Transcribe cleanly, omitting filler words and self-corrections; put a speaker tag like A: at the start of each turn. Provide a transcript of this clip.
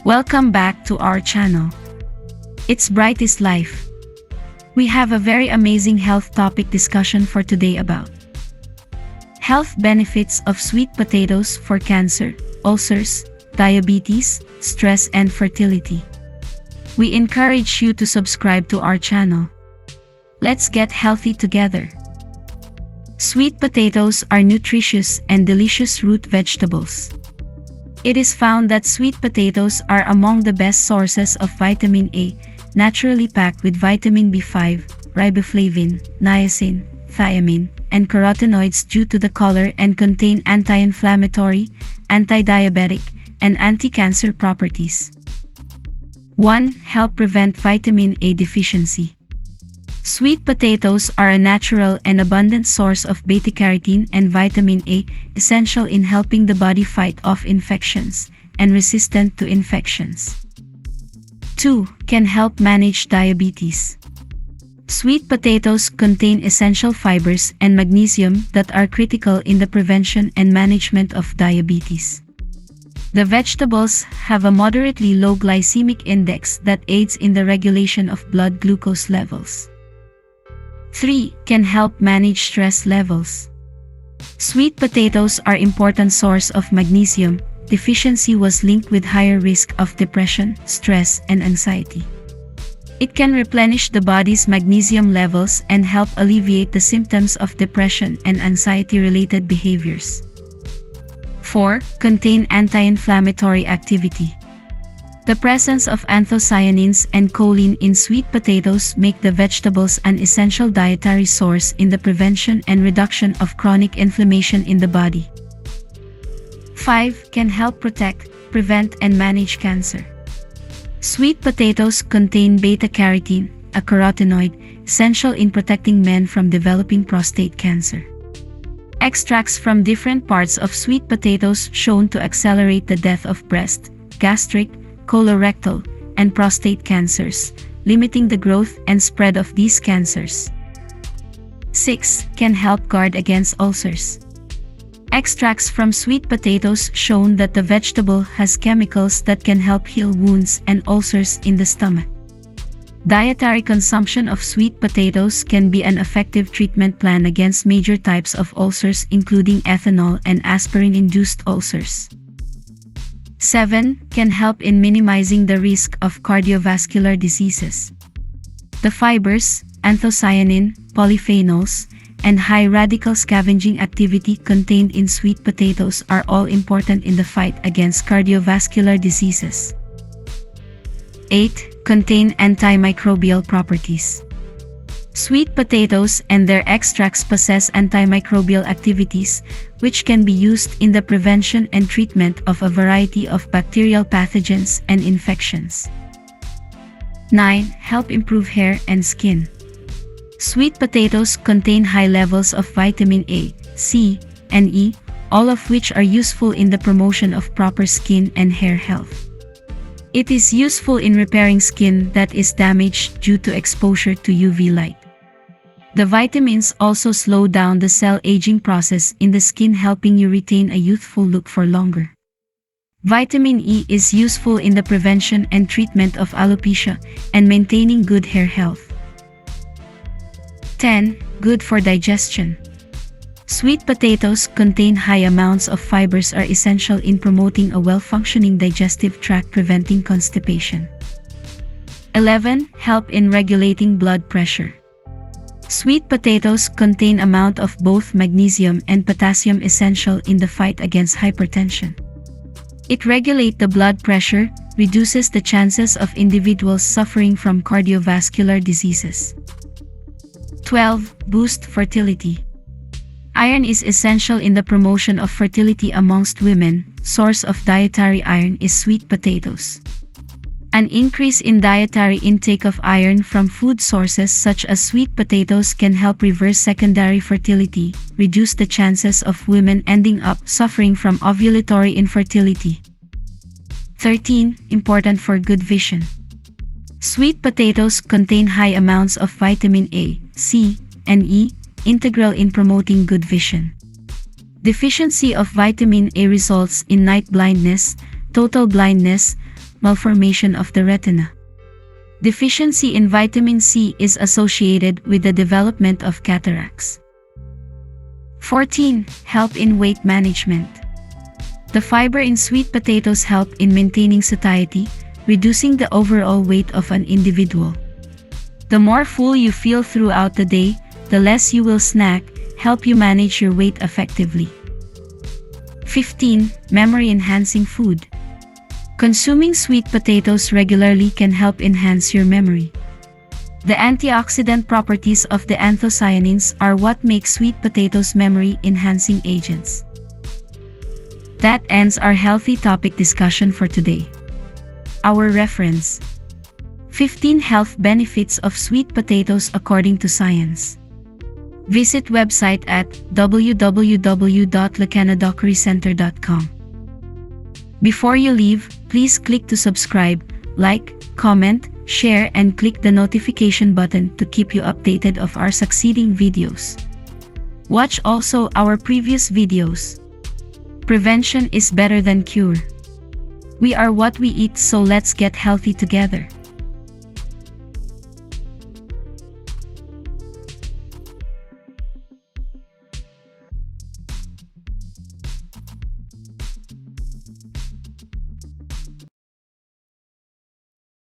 A: Welcome back to our channel. It's Brightest Life. We have a very amazing health topic discussion for today about health benefits of sweet potatoes for cancer, ulcers, diabetes, stress and fertility. We encourage you to subscribe to our channel. Let's get healthy together. Sweet potatoes are nutritious and delicious root vegetables. It is found that sweet potatoes are among the best sources of vitamin A, naturally packed with vitamin B5, riboflavin, niacin, thiamine, and carotenoids due to the color and contain anti-inflammatory, anti-diabetic, and anti-cancer properties. 1. Help prevent vitamin A deficiency. Sweet potatoes are a natural and abundant source of beta-carotene and vitamin A, essential in helping the body fight off infections and resistant to infections. 2. Can help manage diabetes. Sweet potatoes contain essential fibers and magnesium that are critical in the prevention and management of diabetes. The vegetables have a moderately low glycemic index that aids in the regulation of blood glucose levels. 3. Can help manage stress levels. Sweet potatoes are important source of magnesium. Deficiency was linked with higher risk of depression, stress, and anxiety. It can replenish the body's magnesium levels and help alleviate the symptoms of depression and anxiety-related behaviors. 4. Contain anti-inflammatory activity. The presence of anthocyanins and choline in sweet potatoes make the vegetables an essential dietary source in the prevention and reduction of chronic inflammation in the body. 5. Can help protect, prevent, and manage cancer. Sweet potatoes contain beta-carotene, a carotenoid, essential in protecting men from developing prostate cancer. Extracts from different parts of sweet potatoes shown to accelerate the death of breast, gastric, colorectal, and prostate cancers, limiting the growth and spread of these cancers. 6. Can help guard against ulcers. Extracts from sweet potatoes shown that the vegetable has chemicals that can help heal wounds and ulcers in the stomach. Dietary consumption of sweet potatoes can be an effective treatment plan against major types of ulcers including ethanol and aspirin-induced ulcers. 7. Can help in minimizing the risk of cardiovascular diseases. The fibers, anthocyanin, polyphenols, and high radical scavenging activity contained in sweet potatoes are all important in the fight against cardiovascular diseases. 8. Contain antimicrobial properties. Sweet potatoes and their extracts possess antimicrobial activities, which can be used in the prevention and treatment of a variety of bacterial pathogens and infections. 9. Help improve hair and skin. Sweet potatoes contain high levels of vitamin A, C, and E, all of which are useful in the promotion of proper skin and hair health. It is useful in repairing skin that is damaged due to exposure to UV light. The vitamins also slow down the cell aging process in the skin, helping you retain a youthful look for longer. Vitamin E is useful in the prevention and treatment of alopecia and maintaining good hair health. 10. Good for digestion. Sweet potatoes contain high amounts of fibers are essential in promoting a well-functioning digestive tract, preventing constipation. 11. Help in regulating blood pressure. Sweet potatoes contain amount of both magnesium and potassium essential in the fight against hypertension. It regulates the blood pressure, reduces the chances of individuals suffering from cardiovascular diseases. 12. Boost fertility. Iron is essential in the promotion of fertility amongst women. Source of dietary iron is sweet potatoes. An increase in dietary intake of iron from food sources such as sweet potatoes can help reverse secondary fertility, reduce the chances of women ending up suffering from ovulatory infertility. 13. Important for good vision. Sweet potatoes contain high amounts of vitamin A, C, and E, integral in promoting good vision. Deficiency of vitamin A results in night blindness, total blindness, malformation of the retina. Deficiency in vitamin C is associated with the development of cataracts. 14. Help in weight management. The fiber in sweet potatoes help in maintaining satiety, reducing the overall weight of an individual. The more full you feel throughout the day, the less you will snack, help you manage your weight effectively. 15. Memory-enhancing food. Consuming sweet potatoes regularly can help enhance your memory. The antioxidant properties of the anthocyanins are what make sweet potatoes memory-enhancing agents. That ends our healthy topic discussion for today. Our reference: 15 health benefits of sweet potatoes according to science. Visit website at www.lacanadockerycenter.com. Before you leave, please click to subscribe, like, comment, share and click the notification button to keep you updated of our succeeding videos. Watch also our previous videos. Prevention is better than cure. We are what we eat, so let's get healthy together.